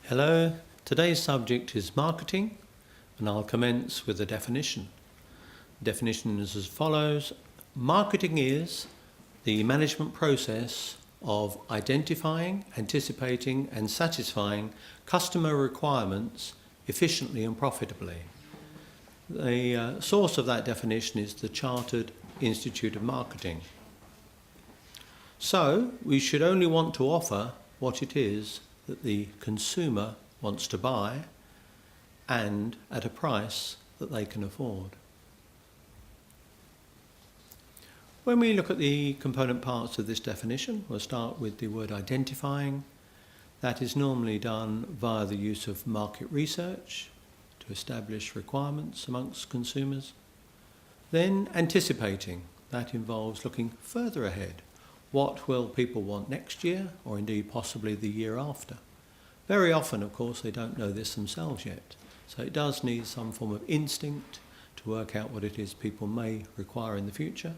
Hello, today's subject is marketing, and I'll commence with a definition. The definition is as follows. Marketing is the management process of identifying, anticipating and satisfying customer requirements efficiently and profitably. The source of that definition is the Chartered Institute of Marketing. So, we should only want to offer what it is that the consumer wants to buy and at a price that they can afford. When we look at the component parts of this definition, we'll start with the word identifying. That is normally done via the use of market research to establish requirements amongst consumers. Then anticipating. That involves looking further ahead. What will people want next year, or indeed possibly the year after? Very often, of course, they don't know this themselves yet. So it does need some form of instinct to work out what it is people may require in the future.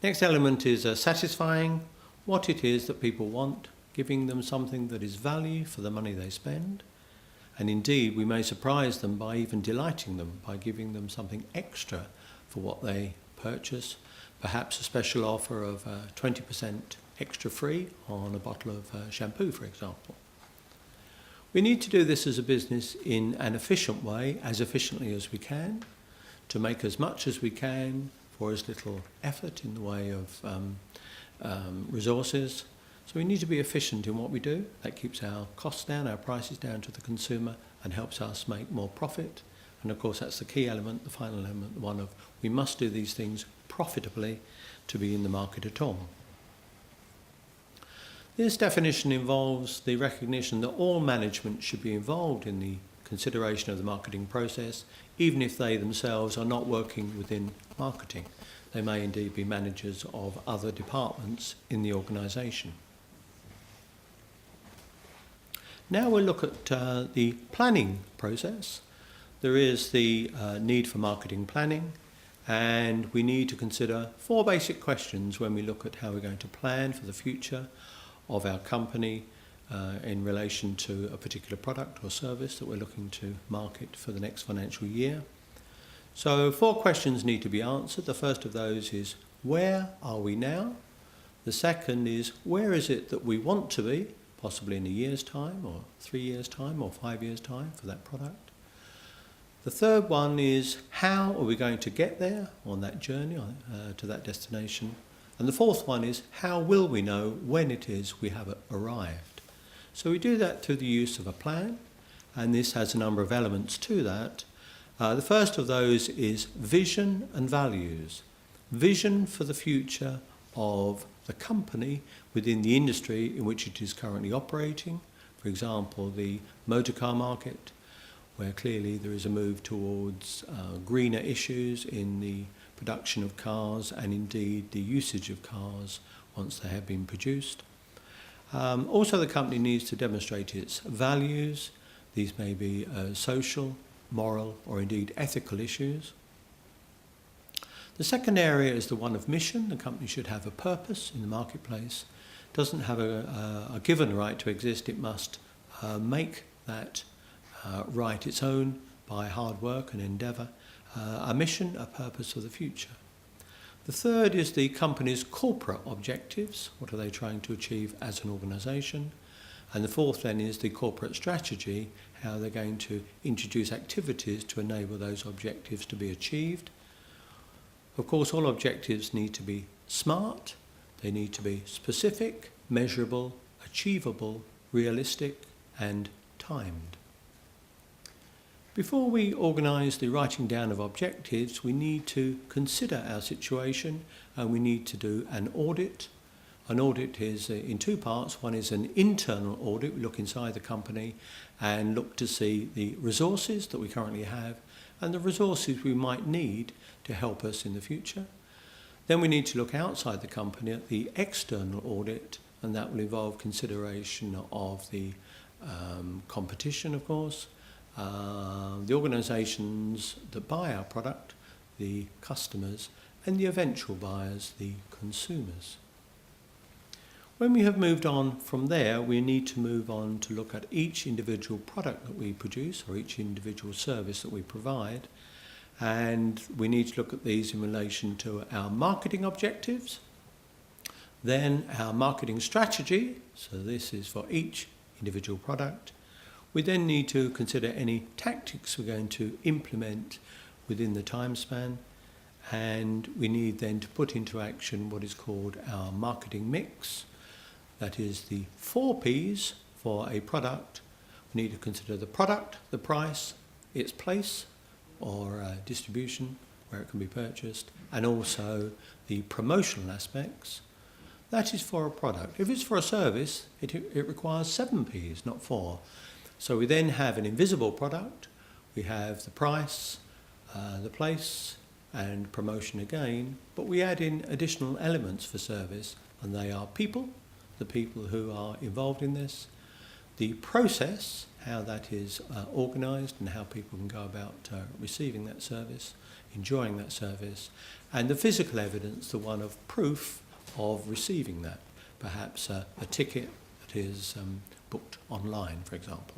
Next element is satisfying what it is that people want, giving them something that is value for the money they spend. And indeed, we may surprise them by even delighting them, by giving them something extra for what they purchase. Perhaps a special offer of 20% extra free on a bottle of shampoo, for example. We need to do this as a business in an efficient way, as efficiently as we can, to make as much as we can for as little effort in the way of resources. So we need to be efficient in what we do. That keeps our costs down, our prices down to the consumer, and helps us make more profit. And of course that's the key element, the final element, the one of we must do these things profitably to be in the market at all. This definition involves the recognition that all management should be involved in the consideration of the marketing process, even if they themselves are not working within marketing. They may indeed be managers of other departments in the organisation. Now we'll look at the planning process. There is the need for marketing planning, and we need to consider 4 basic questions when we look at how we're going to plan for the future of our company in relation to a particular product or service that we're looking to market for the next financial year. So 4 questions need to be answered. The first of those is, where are we now? The second is, where is it that we want to be, possibly in a year's time or 3 years' time or 5 years' time for that product? The third one is, how are we going to get there on that journey to that destination? And the fourth one is, how will we know when it is we have arrived? So we do that through the use of a plan, and this has a number of elements to that. The first of those is vision and values. Vision for the future of the company within the industry in which it is currently operating. For example, the motor car market, where clearly there is a move towards greener issues in the production of cars and indeed the usage of cars once they have been produced. Also, the company needs to demonstrate its values. These may be social, moral or indeed ethical issues. The second area is the one of mission. The company should have a purpose in the marketplace. It doesn't have a given right to exist. It must make that right its own by hard work and endeavour. A mission, a purpose for the future. The third is the company's corporate objectives. What are they trying to achieve as an organisation? And the fourth then is the corporate strategy, how they're going to introduce activities to enable those objectives to be achieved. Of course, all objectives need to be smart, they need to be specific, measurable, achievable, realistic and timed. Before we organise the writing down of objectives, we need to consider our situation and we need to do an audit. An audit is in 2 parts. One is an internal audit. We look inside the company and look to see the resources that we currently have and the resources we might need to help us in the future. Then we need to look outside the company at the external audit, and that will involve consideration of the competition, of course, the organisations that buy our product, the customers, and the eventual buyers, the consumers. When we have moved on from there, we need to move on to look at each individual product that we produce or each individual service that we provide. And we need to look at these in relation to our marketing objectives, then our marketing strategy, so this is for each individual product. We then need to consider any tactics we're going to implement within the time span, and we need then to put into action what is called our marketing mix. That is the 4 Ps for a product. We need to consider the product, the price, its place or distribution, where it can be purchased, and also the promotional aspects. That is for a product. If it's for a service, it requires 7 Ps, not 4. So we then have an invisible product, we have the price, the place, and promotion again, but we add in additional elements for service, and they are people, the people who are involved in this, the process, how that is organised and how people can go about receiving that service, enjoying that service, and the physical evidence, the one of proof of receiving that, perhaps a ticket that is booked online, for example.